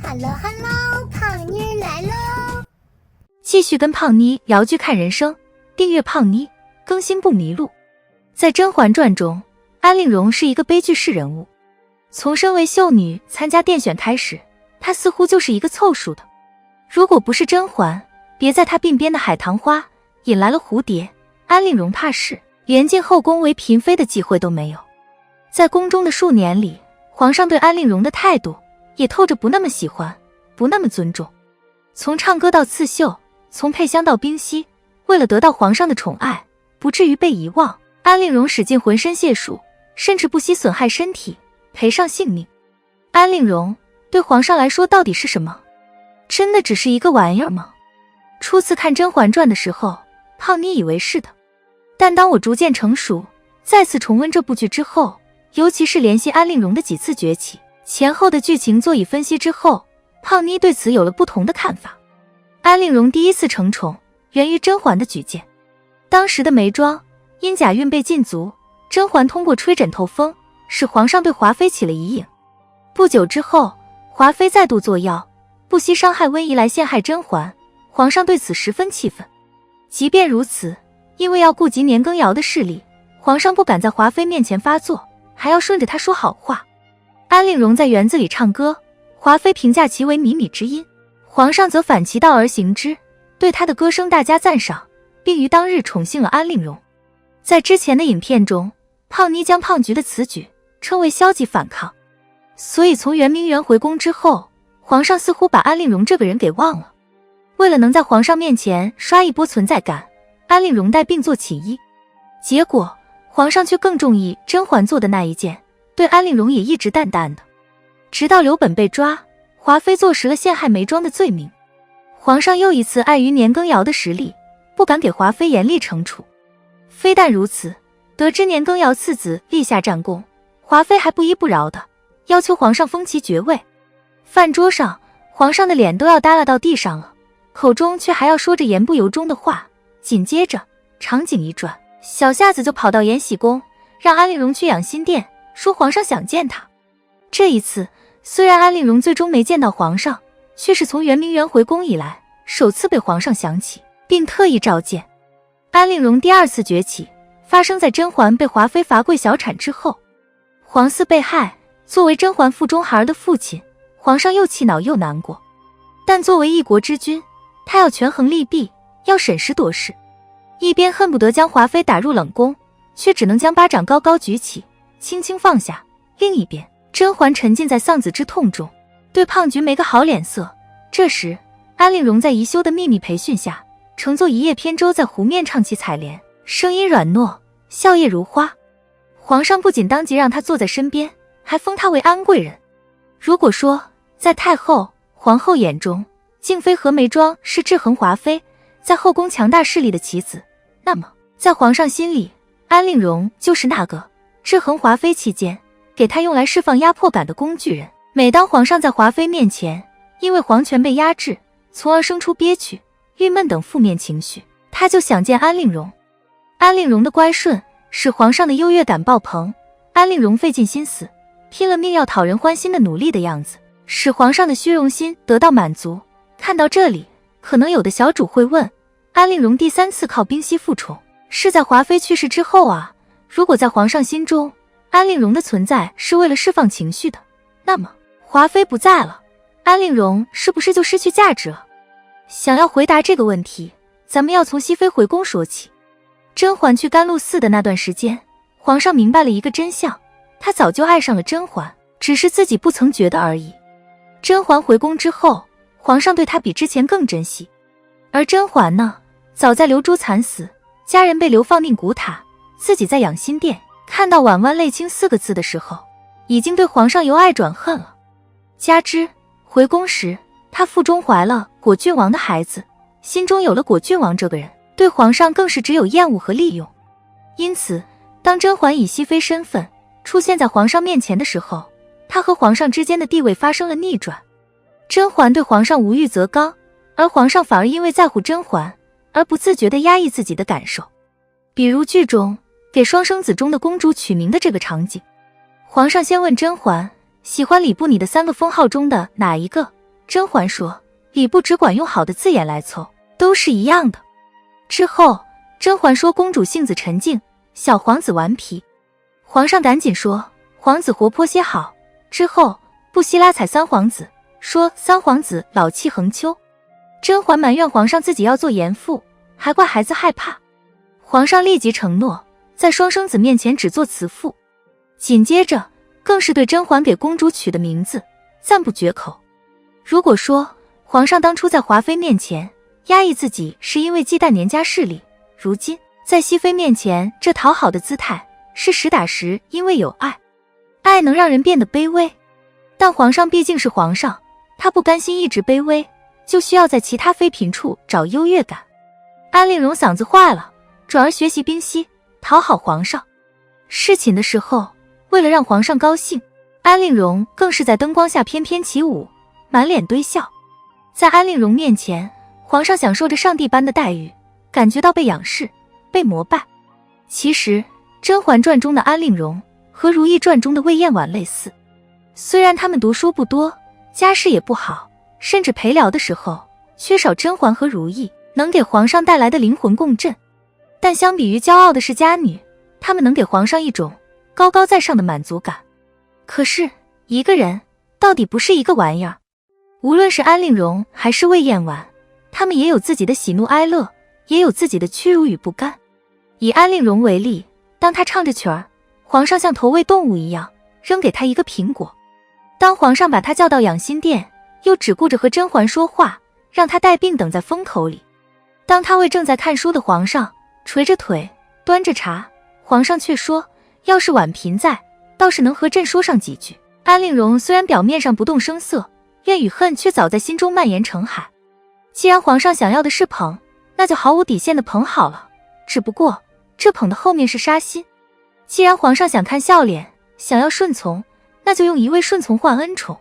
Hello Hello， 胖妮儿来喽！继续跟胖妮聊剧看人生，订阅胖妮，更新不迷路。在《甄嬛传》中，安陵容是一个悲剧式人物。从身为秀女参加殿选开始，她似乎就是一个凑数的。如果不是甄嬛别在她鬓边的海棠花引来了蝴蝶，安陵容怕是连进后宫为嫔妃的机会都没有。在宫中的数年里，皇上对安陵容的态度也透着不那么喜欢，不那么尊重。从唱歌到刺绣，从配香到冰溪，为了得到皇上的宠爱，不至于被遗忘，安陵容使尽浑身解数，甚至不惜损害身体，赔上性命。安陵容对皇上来说到底是什么？真的只是一个玩意儿吗？初次看《甄嬛传》的时候，胖妮以为是的。但当我逐渐成熟，再次重温这部剧之后，尤其是联系安陵容的几次崛起，前后的剧情做以分析之后，胖妮对此有了不同的看法。安陵容第一次承宠，源于甄嬛的举荐。当时的眉庄因假孕被禁足，甄嬛通过吹枕头风，使皇上对华妃起了疑影。不久之后，华妃再度作妖，不惜伤害温宜来陷害甄嬛，皇上对此十分气愤。即便如此，因为要顾及年羹尧的势力，皇上不敢在华妃面前发作，还要顺着她说好话。安陵容在园子里唱歌，华妃评价其为靡靡之音，皇上则反其道而行之，对她的歌声大加赞赏，并于当日宠幸了安陵容。在之前的影片中，胖妮将胖菊的此举称为消极反抗，所以从圆明园回宫之后，皇上似乎把安陵容这个人给忘了。为了能在皇上面前刷一波存在感，安陵容带病做起医，结果皇上却更中意甄嬛做的那一件，对安陵容也一直淡淡的。直到刘本被抓，华妃坐实了陷害眉庄的罪名，皇上又一次碍于年羹尧的实力，不敢给华妃严厉惩处。非但如此，得知年羹尧次子立下战功，华妃还不依不饶的要求皇上封其爵位。饭桌上，皇上的脸都要耷拉到地上了，口中却还要说着言不由衷的话。紧接着场景一转，小夏子就跑到延禧宫，让安陵容去养心殿，说皇上想见她。这一次虽然安陵容最终没见到皇上，却是从圆明园回宫以来首次被皇上想起，并特意召见。安陵容第二次崛起发生在甄嬛被华妃罚跪小产之后。皇嗣被害，作为甄嬛腹中孩儿的父亲，皇上又气恼又难过，但作为一国之君，他要权衡利弊，要审时度势。一边恨不得将华妃打入冷宫，却只能将巴掌高高举起，轻轻放下；另一边，甄嬛沉浸在丧子之痛中，对胖菊没个好脸色。这时，安陵容在宜修的秘密培训下，乘坐一叶扁舟在湖面唱起采莲，声音软糯，笑靥如花。皇上不仅当即让她坐在身边，还封她为安贵人。如果说在太后、皇后眼中，静妃和眉庄是制衡华妃，在后宫强大势力的棋子，那么在皇上心里，安陵容就是那个制衡华妃期间给他用来释放压迫感的工具人。每当皇上在华妃面前因为皇权被压制，从而生出憋屈、郁闷等负面情绪，他就想见安陵容。安陵容的乖顺使皇上的优越感爆棚，安陵容费尽心思拼了命要讨人欢心的努力的样子，使皇上的虚荣心得到满足。看到这里，可能有的小主会问，安陵容第三次靠冰溪复宠是在华妃去世之后啊，如果在皇上心中安陵容的存在是为了释放情绪的，那么华妃不在了，安陵容是不是就失去价值了？想要回答这个问题，咱们要从熹妃回宫说起。甄嬛去甘露寺的那段时间，皇上明白了一个真相，他早就爱上了甄嬛，只是自己不曾觉得而已。甄嬛回宫之后，皇上对她比之前更珍惜。而甄嬛呢，早在流珠惨死，家人被流放宁古塔，自己在养心殿，看到婉婉泪倾4个字的时候，已经对皇上由爱转恨了。加之回宫时，她腹中怀了果郡王的孩子，心中有了果郡王这个人，对皇上更是只有厌恶和利用。因此当甄嬛以熹妃身份出现在皇上面前的时候，她和皇上之间的地位发生了逆转。甄嬛对皇上无欲则刚，而皇上反而因为在乎甄嬛而不自觉地压抑自己的感受。比如剧中给双生子中的公主取名的这个场景，皇上先问甄嬛喜欢礼部你的3个封号中的哪一个？甄嬛说，礼部只管用好的字眼来凑，都是一样的。之后，甄嬛说公主性子沉静，小皇子顽皮。皇上赶紧说，皇子活泼些好。之后，不惜拉踩3皇子，说3皇子老气横秋。甄嬛埋怨皇上自己要做严父，还怪孩子害怕。皇上立即承诺，在双生子面前只做慈父。紧接着，更是对甄嬛给公主取的名字赞不绝口。如果说皇上当初在华妃面前压抑自己是因为忌惮年家势力，如今在熹妃面前这讨好的姿态是实打实因为有爱。爱能让人变得卑微，但皇上毕竟是皇上，他不甘心一直卑微，就需要在其他妃嫔处找优越感。安陵容嗓子坏了，转而学习冰溪，讨好皇上。侍寝的时候，为了让皇上高兴，安陵容更是在灯光下翩翩起舞，满脸堆笑。在安陵容面前，皇上享受着上帝般的待遇，感觉到被仰视，被膜拜。其实，《甄嬛传》中的安陵容和《如懿传》中的魏嬿婉类似，虽然她们读书不多，家世也不好，甚至陪聊的时候缺少甄嬛和如懿能给皇上带来的灵魂共振，但相比于骄傲的世家女，她们能给皇上一种高高在上的满足感。可是，一个人到底不是一个玩意儿。无论是安陵容还是魏嬿婉，她们也有自己的喜怒哀乐，也有自己的屈辱与不甘。以安陵容为例，当她唱着曲儿，皇上像投喂动物一样扔给她一个苹果；当皇上把她叫到养心殿，又只顾着和甄嬛说话，让她带病等在风口里；当她为正在看书的皇上捶着腿端着茶，皇上却说要是婉嫔在，倒是能和朕说上几句。安陵容虽然表面上不动声色，怨与恨却早在心中蔓延成海。既然皇上想要的是捧，那就毫无底线的捧好了，只不过这捧的后面是杀心。既然皇上想看笑脸，想要顺从，那就用一味顺从换恩宠。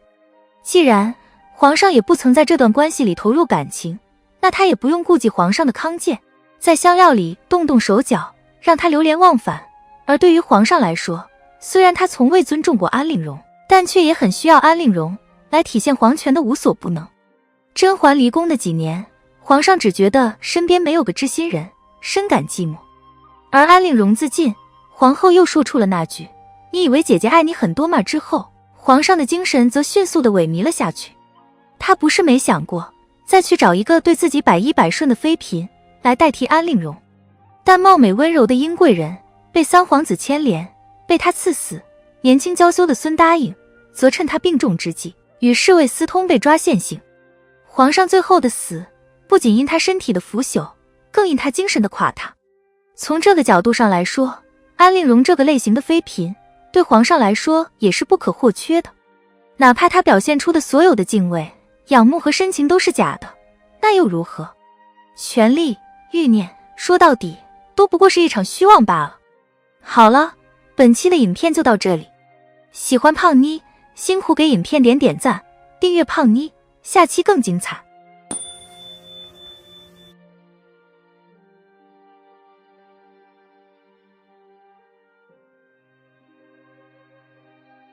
既然皇上也不曾在这段关系里投入感情，那他也不用顾忌皇上的康健，在香料里动动手脚，让他流连忘返。而对于皇上来说，虽然他从未尊重过安陵容，但却也很需要安陵容来体现皇权的无所不能。甄嬛离宫的几年，皇上只觉得身边没有个知心人，深感寂寞。而安陵容自尽，皇后又说出了那句你以为姐姐爱你很多吗之后，皇上的精神则迅速地萎靡了下去。他不是没想过再去找一个对自己百依百顺的妃嫔来代替安陵容，但貌美温柔的英贵人被3皇子牵连，被他赐死，年轻娇羞的孙答应则趁他病重之际与侍卫私通，被抓现行。皇上最后的死，不仅因他身体的腐朽，更因他精神的垮塌。从这个角度上来说，安陵容这个类型的妃嫔对皇上来说也是不可或缺的。哪怕她表现出的所有的敬畏、仰慕和深情都是假的，那又如何？权力、欲念，说到底都不过是一场虚妄罢了。好了，本期的影片就到这里。喜欢胖妮，辛苦给影片点赞，订阅胖妮，下期更精彩。